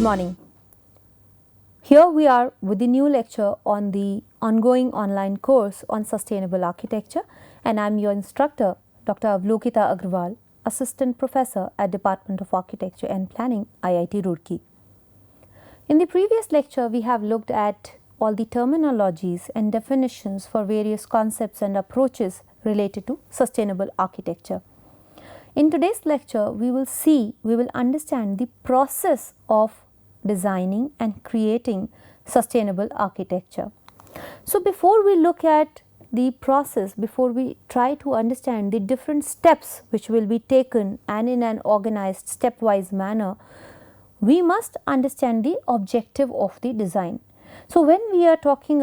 Good morning. Here we are with the new lecture on the ongoing online course on sustainable architecture, and I am your instructor, Dr. Avlokita Agrawal, Assistant Professor at Department of Architecture and Planning, IIT Roorkee. In the previous lecture, we have looked at all the terminologies and definitions for various concepts and approaches related to sustainable architecture. In today's lecture, we will understand the process of designing and creating sustainable architecture. So, before we look at the process, before we try to understand the different steps which will be taken and in an organized stepwise manner, we must understand the objective of the design. So, when we are looking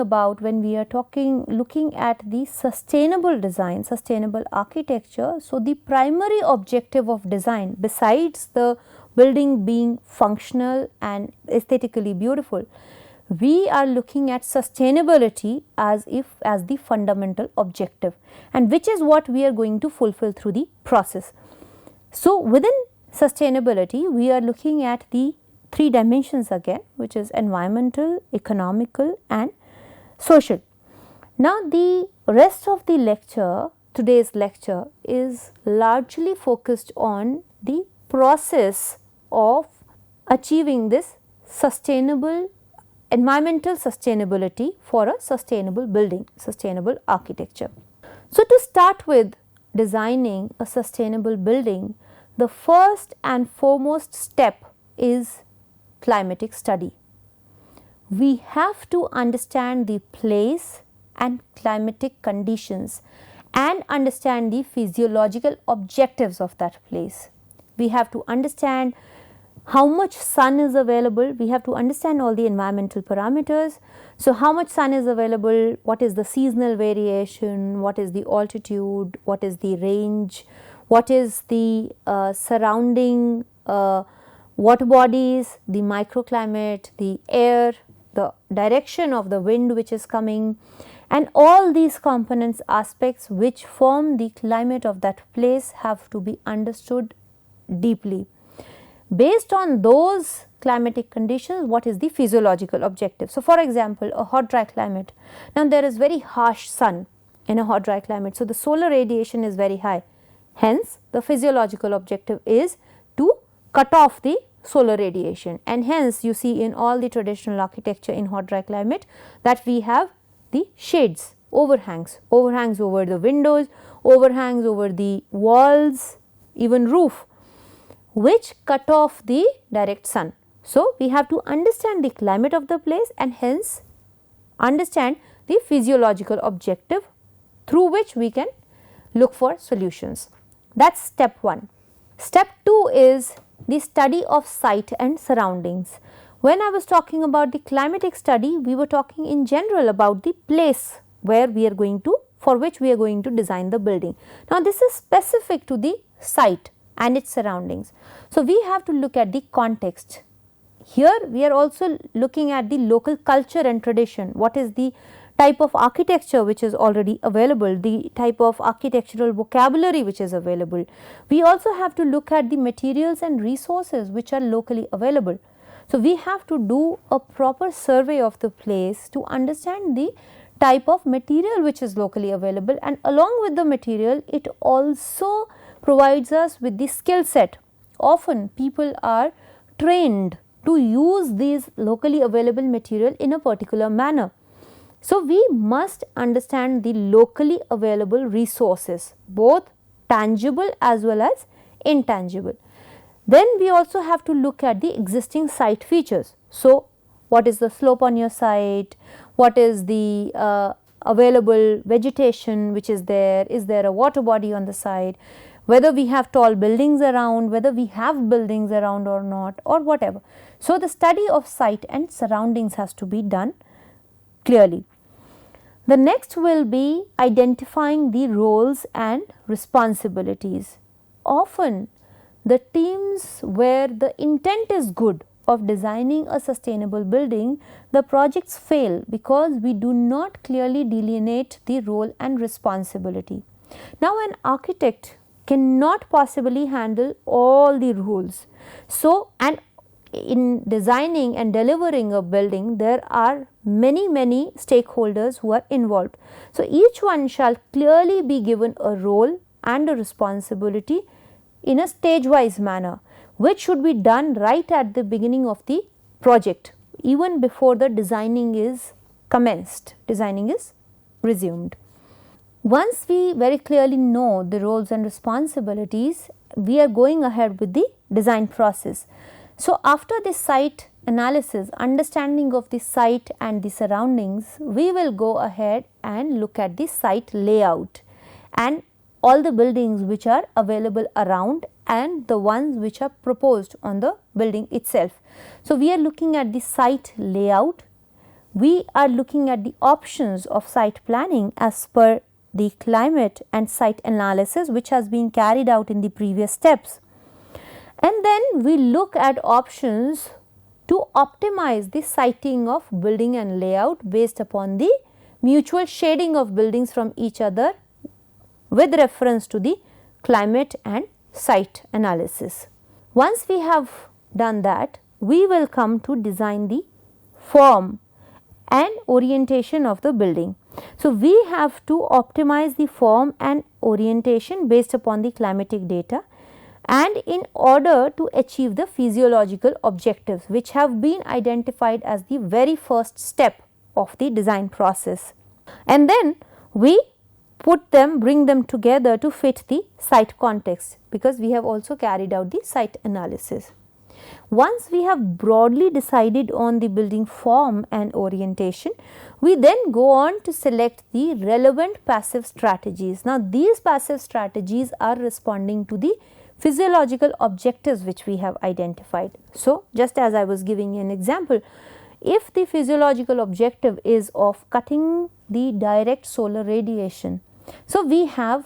at the sustainable design, sustainable architecture, so the primary objective of design, besides the building being functional and aesthetically beautiful, we are looking at sustainability as the fundamental objective, and which is what we are going to fulfill through the process. So, within sustainability, we are looking at the three dimensions again, which is environmental, economical and social. Now, the rest of the lecture, today's lecture, is largely focused on the process of achieving this sustainable environmental sustainability for a sustainable building, sustainable architecture. So, to start with designing a sustainable building, the first and foremost step is climatic study. We have to understand the place and climatic conditions and understand the physiological objectives of that place. We have to understand how much sun is available, we have to understand all the environmental parameters. So, how much sun is available, what is the seasonal variation, what is the altitude, what is the range, what is the surrounding water bodies, the microclimate, the air, the direction of the wind which is coming, and all these components, aspects which form the climate of that place have to be understood deeply. Based on those climatic conditions, what is the physiological objective? So, for example, a hot dry climate. Now, there is very harsh sun in a hot dry climate. So, the solar radiation is very high. Hence, the physiological objective is to cut off the solar radiation, and hence you see in all the traditional architecture in hot dry climate that we have the shades, overhangs over the windows, overhangs over the walls, even roof, which cut off the direct sun. So, we have to understand the climate of the place and hence understand the physiological objective through which we can look for solutions. That is step 1. Step 2 is the study of site and surroundings. When I was talking about the climatic study, we were talking in general about the place where we are going to, for which we are going to design the building. Now, this is specific to the site and its surroundings. So, we have to look at the context. Here we are also looking at the local culture and tradition. What is the type of architecture which is already available, the type of architectural vocabulary which is available. We also have to look at the materials and resources which are locally available. So, we have to do a proper survey of the place to understand the type of material which is locally available, and along with the material, it also provides us with the skill set. Often people are trained to use these locally available material in a particular manner. So, we must understand the locally available resources, both tangible as well as intangible. Then we also have to look at the existing site features. So, what is the slope on your site, what is the available vegetation which is there a water body on the site, whether we have tall buildings around, whether we have buildings around or not, or whatever. So, the study of site and surroundings has to be done clearly. The next will be identifying the roles and responsibilities. Often the teams where the intent is good of designing a sustainable building, the projects fail because we do not clearly delineate the role and responsibility. Now, an architect cannot possibly handle all the rules. So, and in designing and delivering a building, there are many stakeholders who are involved. So, each one shall clearly be given a role and a responsibility in a stage wise manner, which should be done right at the beginning of the project, even before the designing is commenced, designing is resumed. Once we very clearly know the roles and responsibilities, we are going ahead with the design process. So, after the site analysis, understanding of the site and the surroundings, we will go ahead and look at the site layout and all the buildings which are available around and the ones which are proposed on the building itself. So, we are looking at the site layout, we are looking at the options of site planning as per the climate and site analysis which has been carried out in the previous steps. And then we look at options to optimize the siting of building and layout based upon the mutual shading of buildings from each other with reference to the climate and site analysis. Once we have done that, we will come to design the form and orientation of the building. So, we have to optimize the form and orientation based upon the climatic data, and in order to achieve the physiological objectives which have been identified as the very first step of the design process. And then we bring them together to fit the site context, because we have also carried out the site analysis. Once we have broadly decided on the building form and orientation, we then go on to select the relevant passive strategies. Now, these passive strategies are responding to the physiological objectives which we have identified. So, just as I was giving an example, if the physiological objective is of cutting the direct solar radiation, so we have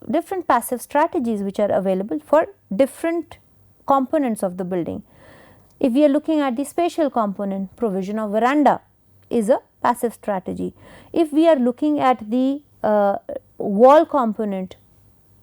different passive strategies which are available for different components of the building. If we are looking at the spatial component, provision of veranda is a passive strategy. If we are looking at the wall component,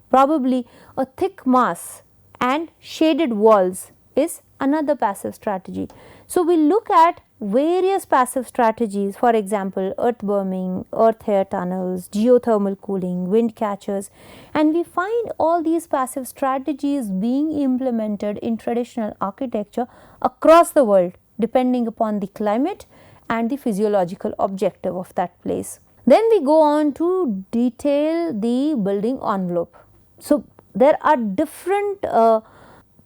probably a thick mass and shaded walls is another passive strategy. So, we look at various passive strategies, for example, earth berming, earth air tunnels, geothermal cooling, wind catchers, and we find all these passive strategies being implemented in traditional architecture across the world depending upon the climate and the physiological objective of that place. Then we go on to detail the building envelope. So, there are different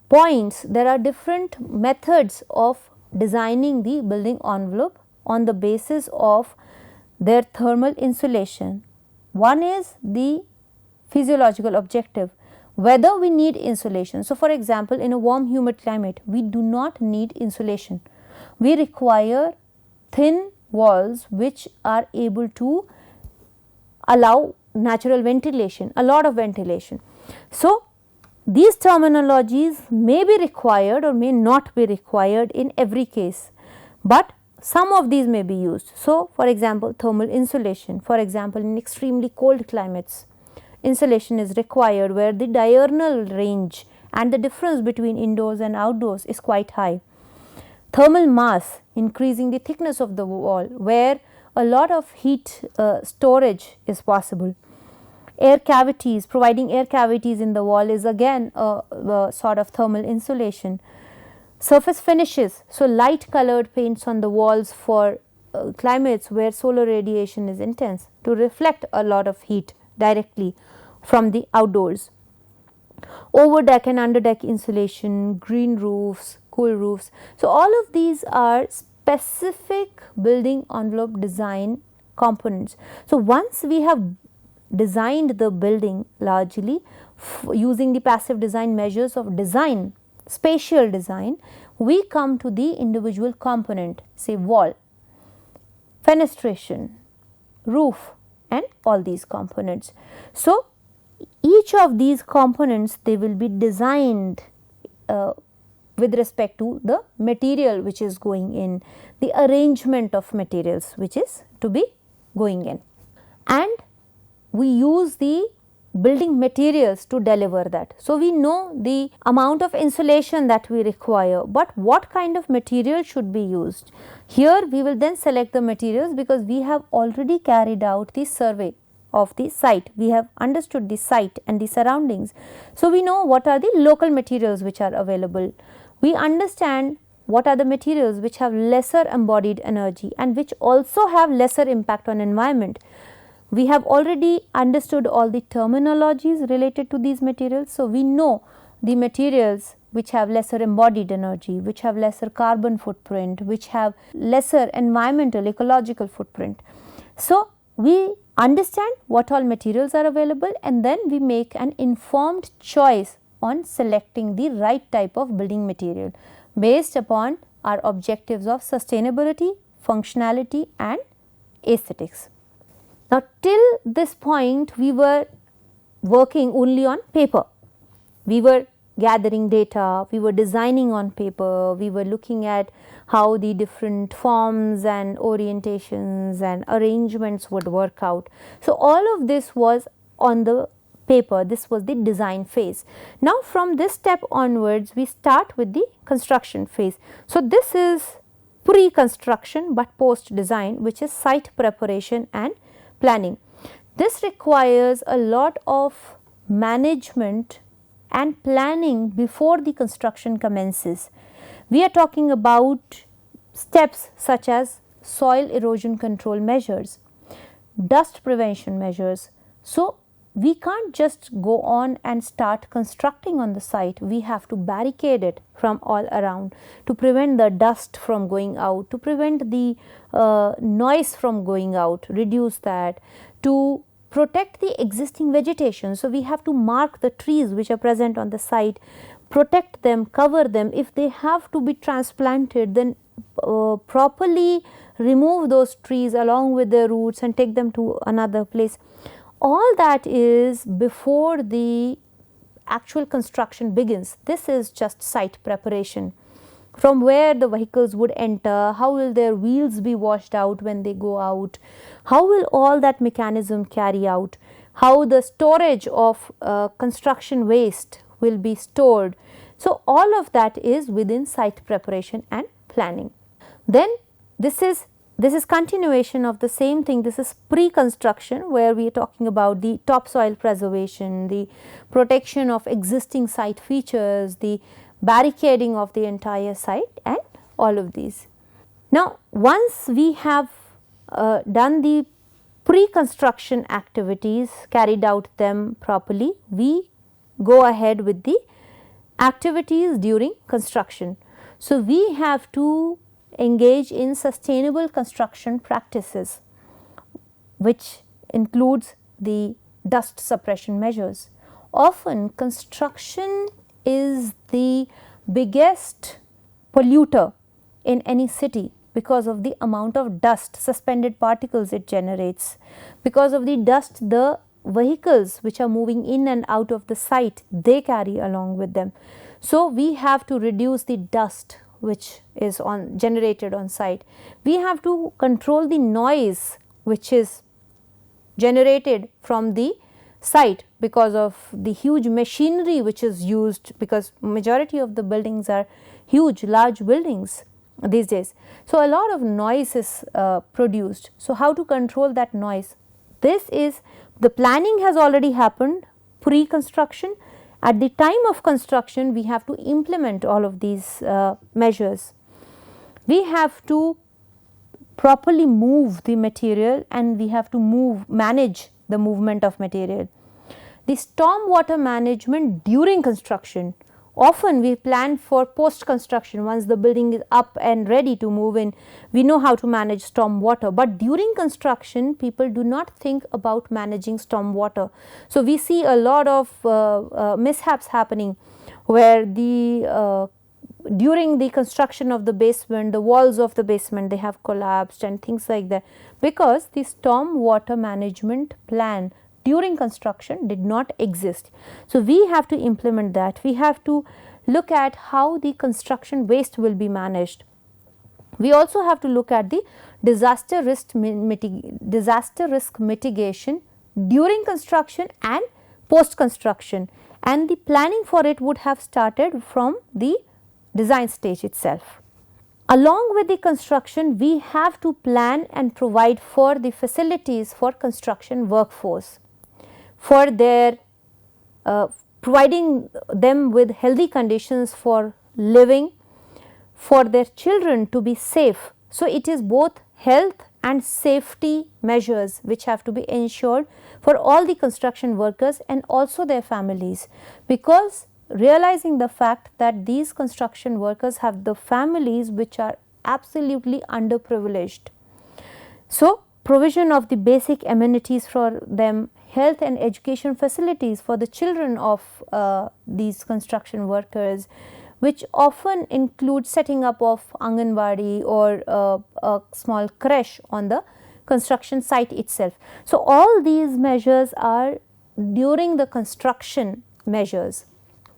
points, there are different methods of designing the building envelope on the basis of their thermal insulation. One is the physiological objective, whether we need insulation. So, for example, in a warm humid climate, we do not need insulation. We require thin walls which are able to allow natural ventilation, a lot of ventilation. So, these terminologies may be required or may not be required in every case, but some of these may be used. So, for example, thermal insulation, for example, in extremely cold climates, insulation is required where the diurnal range and the difference between indoors and outdoors is quite high. Thermal mass, increasing the thickness of the wall where a lot of heat storage is possible. Air cavities, providing air cavities in the wall is again a sort of thermal insulation. Surface finishes, so light colored paints on the walls for climates where solar radiation is intense to reflect a lot of heat directly from the outdoors. Over deck and under deck insulation, green roofs, cool roofs. So, all of these are specific building envelope design components. So, once we have designed the building largely using the passive design measures of design, spatial design, we come to the individual component, say wall, fenestration, roof and all these components. So, each of these components, they will be designed with respect to the material which is going in, the arrangement of materials which is to be going in, and we use the building materials to deliver that. So, we know the amount of insulation that we require, but what kind of material should be used? Here we will then select the materials because we have already carried out the survey of the site. We have understood the site and the surroundings. So, we know what are the local materials which are available. We understand what are the materials which have lesser embodied energy and which also have lesser impact on environment. We have already understood all the terminologies related to these materials. So, we know the materials which have lesser embodied energy, which have lesser carbon footprint, which have lesser environmental ecological footprint. So, we understand what all materials are available and then we make an informed choice on selecting the right type of building material based upon our objectives of sustainability, functionality and aesthetics. Now, till this point we were working only on paper. We were gathering data, we were designing on paper, we were looking at how the different forms and orientations and arrangements would work out. So, all of this was on the paper, this was the design phase. Now, from this step onwards we start with the construction phase. So, this is pre-construction but post design, which is site preparation and planning. This requires a lot of management and planning before the construction commences. We are talking about steps such as soil erosion control measures, dust prevention measures. So, we can't just go on and start constructing on the site. We have to barricade it from all around to prevent the dust from going out, to prevent the noise from going out, reduce that, to protect the existing vegetation. So, we have to mark the trees which are present on the site, protect them, cover them. If they have to be transplanted, then properly remove those trees along with their roots and take them to another place. All that is before the actual construction begins. This is just site preparation. From where the vehicles would enter, how will their wheels be washed out when they go out, how will all that mechanism carry out, how the storage of construction waste will be stored. So, all of that is within site preparation and planning. Then this is continuation of the same thing. This is pre-construction, where we are talking about the topsoil preservation, the protection of existing site features, the barricading of the entire site and all of these. Now, once we have done the pre-construction activities, carried out them properly, we go ahead with the activities during construction. So, we have to engage in sustainable construction practices, which includes the dust suppression measures. Often construction is the biggest polluter in any city because of the amount of dust, suspended particles it generates. Because of the dust, the vehicles which are moving in and out of the site, they carry along with them. So, we have to reduce the dust which is generated on site. We have to control the noise which is generated from the site because of the huge machinery which is used, because majority of the buildings are huge, large buildings these days. So, a lot of noise is produced. So, how to control that noise? This is the planning has already happened pre-construction. At the time of construction, we have to implement all of these measures. We have to properly move the material and we have to manage the movement of material. The storm water management during construction, often we plan for post construction. Once the building is up and ready to move in, we know how to manage storm water, but during construction people do not think about managing storm water. So, we see a lot of mishaps happening where during the construction of the basement, the walls of the basement, they have collapsed and things like that, because the storm water management plan during construction did not exist. So, we have to implement that. We have to look at how the construction waste will be managed. We also have to look at the disaster risk mitigation during construction and post construction, and the planning for it would have started from the design stage itself. Along with the construction, we have to plan and provide for the facilities for construction workforce, for their providing them with healthy conditions for living, for their children to be safe. So, it is both health and safety measures which have to be ensured for all the construction workers and also their families, because realizing the fact that these construction workers have the families which are absolutely underprivileged. So, provision of the basic amenities for them, health and education facilities for the children of these construction workers, which often include setting up of Anganwadi or a small creche on the construction site itself. So, all these measures are during the construction measures.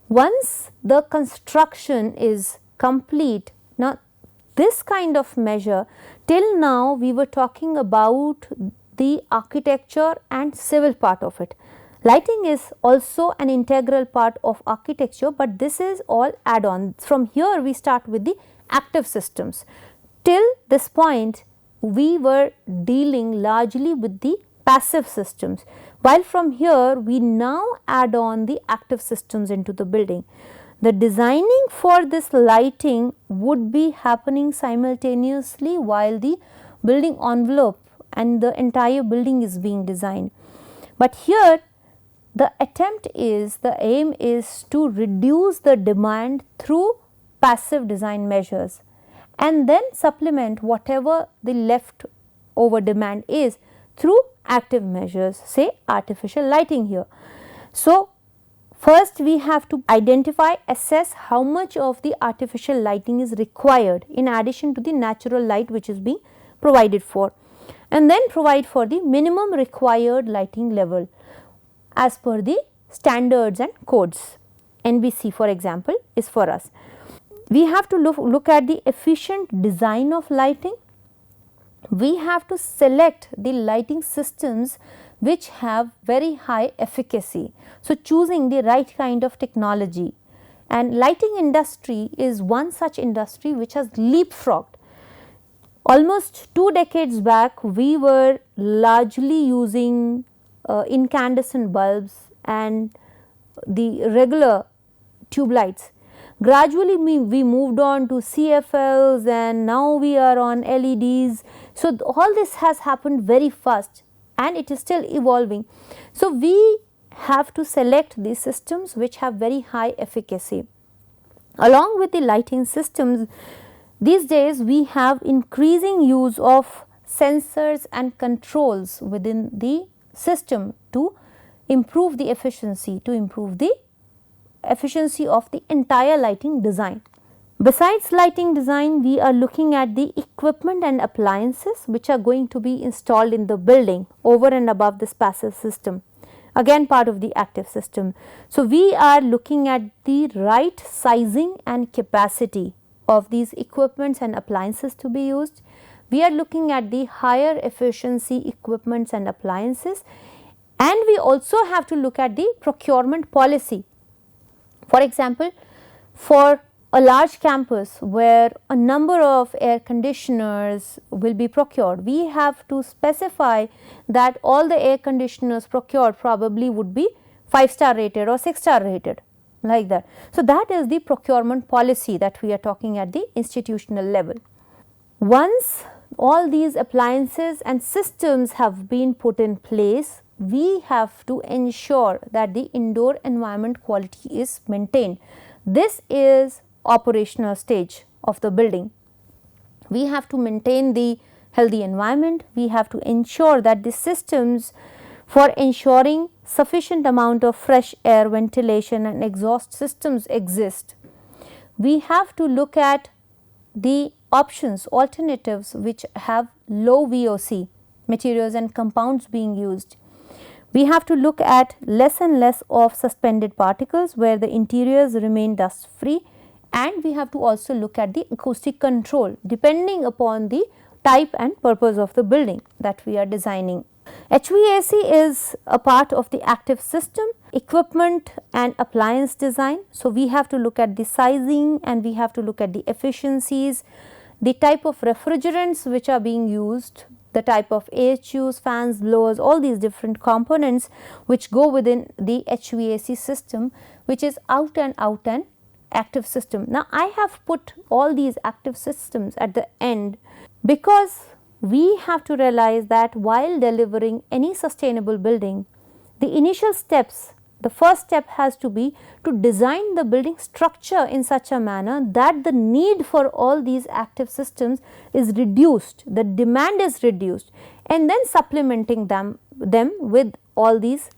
Once the construction is complete, now this kind of measure, till now we were talking about the architecture and civil part of it. Lighting is also an integral part of architecture, but this is all add on. From here we start with the active systems. Till this point we were dealing largely with the passive systems, while from here we now add on the active systems into the building. The designing for this lighting would be happening simultaneously while the building envelope and the entire building is being designed. But here the attempt is, the aim is to reduce the demand through passive design measures and then supplement whatever the left over demand is through active measures, say artificial lighting here. So, first we have to identify, assess how much of the artificial lighting is required in addition to the natural light which is being provided for, and then provide for the minimum required lighting level as per the standards and codes. NBC for example is for us. We have to look at the efficient design of lighting. We have to select the lighting systems which have very high efficacy. So, choosing the right kind of technology, and lighting industry is one such industry which has leapfrogged. Almost 2 decades back we were largely using incandescent bulbs and the regular tube lights. Gradually we moved on to CFLs and now we are on LEDs. So, all this has happened very fast and it is still evolving. So, we have to select these systems which have very high efficacy. Along with the lighting systems, these days we have increasing use of sensors and controls within the system to improve the efficiency, of the entire lighting design. Besides lighting design, we are looking at the equipment and appliances which are going to be installed in the building over and above this passive system, again part of the active system. So, we are looking at the right sizing and capacity of these equipments and appliances to be used. We are looking at the higher efficiency equipments and appliances, and we also have to look at the procurement policy. For example, for a large campus where a number of air conditioners will be procured, we have to specify that all the air conditioners procured probably would be 5-star rated or 6-star rated, like that. So, that is the procurement policy that we are talking at the institutional level. Once all these appliances and systems have been put in place, we have to ensure that the indoor environment quality is maintained. This is operational stage of the building. We have to maintain the healthy environment. We have to ensure that the systems for ensuring sufficient amount of fresh air, ventilation and exhaust systems exist. We have to look at the options, alternatives which have low VOC materials and compounds being used. We have to look at less and less of suspended particles where the interiors remain dust free, and we have to also look at the acoustic control depending upon the type and purpose of the building that we are designing. HVAC is a part of the active system. equipment and appliance design. So, we have to look at the sizing and we have to look at the efficiencies, the type of refrigerants which are being used, the type of AHUs, fans, blowers, all these different components which go within the HVAC system, which is out and active system. Now, I have put all these active systems at the end because we have to realize that while delivering any sustainable building, the initial steps, the first step has to be to design the building structure in such a manner that the need for all these active systems is reduced, the demand is reduced, and then supplementing them with all these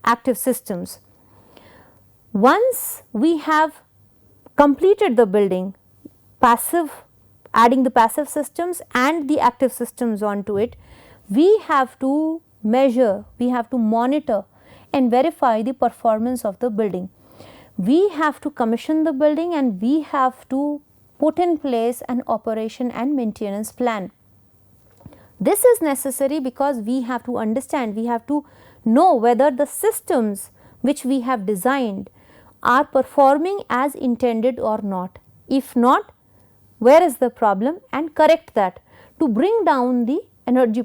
active systems. Once we have completed the building, adding the passive systems and the active systems onto it, we have to measure, we have to monitor and verify the performance of the building. We have to commission the building and we have to put in place an operation and maintenance plan. This is necessary because we have to understand, we have to know whether the systems which we have designed are performing as intended or not. If not, where is the problem, and correct that to bring down the energy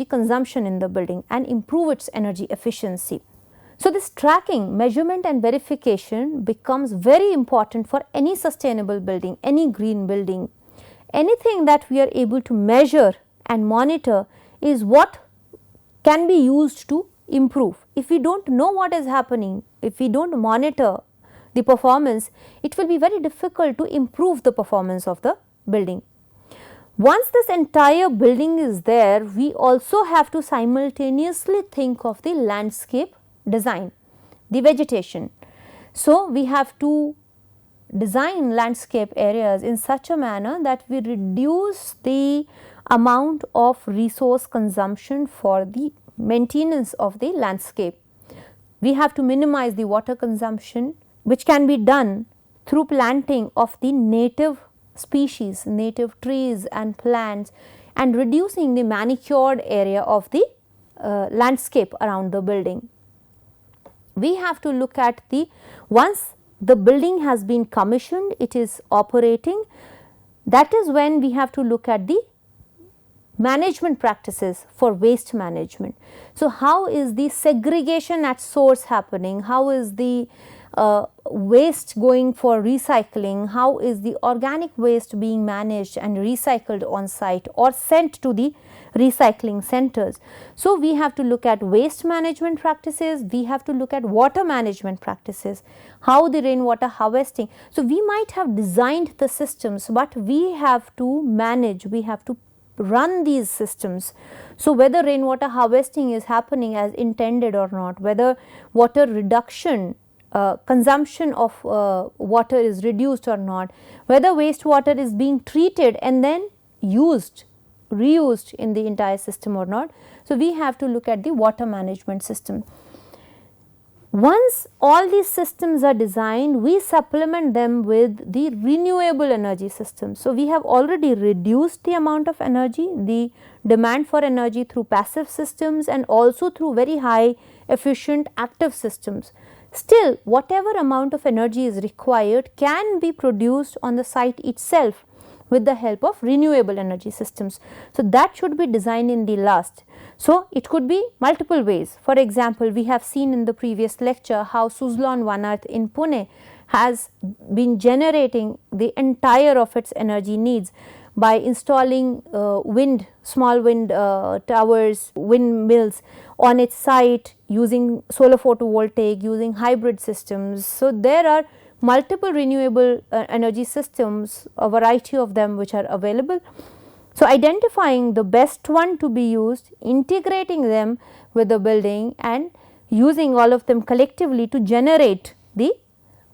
consumption in the building and improve its energy efficiency. So, this tracking, measurement and verification becomes very important for any sustainable building, any green building. Anything that we are able to measure and monitor is what can be used to improve. If we do not know what is happening, if we do not monitor the performance, it will be very difficult to improve the performance of the building. Once this entire building is there, we also have to simultaneously think of the landscape design, the vegetation. So, we have to design landscape areas in such a manner that we reduce the amount of resource consumption for the maintenance of the landscape. We have to minimize the water consumption, which can be done through planting of the native species, native trees and plants, and reducing the manicured area of the landscape around the building. We have to look at once the building has been commissioned, it is operating, that is when we have to look at the management practices for waste management. So, how is the segregation at source happening? How is the waste going for recycling? How is the organic waste being managed and recycled on site or sent to the recycling centers? So, we have to look at waste management practices, we have to look at water management practices, how the rainwater harvesting. So, we might have designed the systems, but we have to manage, we have to run these systems. So, whether rainwater harvesting is happening as intended or not, whether water reduction, consumption of water is reduced or not, whether wastewater is being treated and then reused in the entire system or not. So, we have to look at the water management system. Once all these systems are designed, we supplement them with the renewable energy system. So, we have already reduced the amount of energy, the demand for energy through passive systems and also through very high efficient active systems. Still, whatever amount of energy is required can be produced on the site itself with the help of renewable energy systems. So, that should be designed in the last. So, it could be multiple ways. For example, we have seen in the previous lecture how Suzlon One Earth in Pune has been generating the entire of its energy needs by installing small wind towers, windmills on its site, using solar photovoltaic, using hybrid systems. So, there are multiple renewable energy systems, a variety of them which are available. So, identifying the best one to be used, integrating them with the building and using all of them collectively to generate the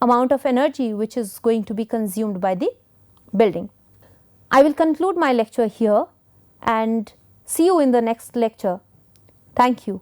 amount of energy which is going to be consumed by the building. I will conclude my lecture here and see you in the next lecture. Thank you.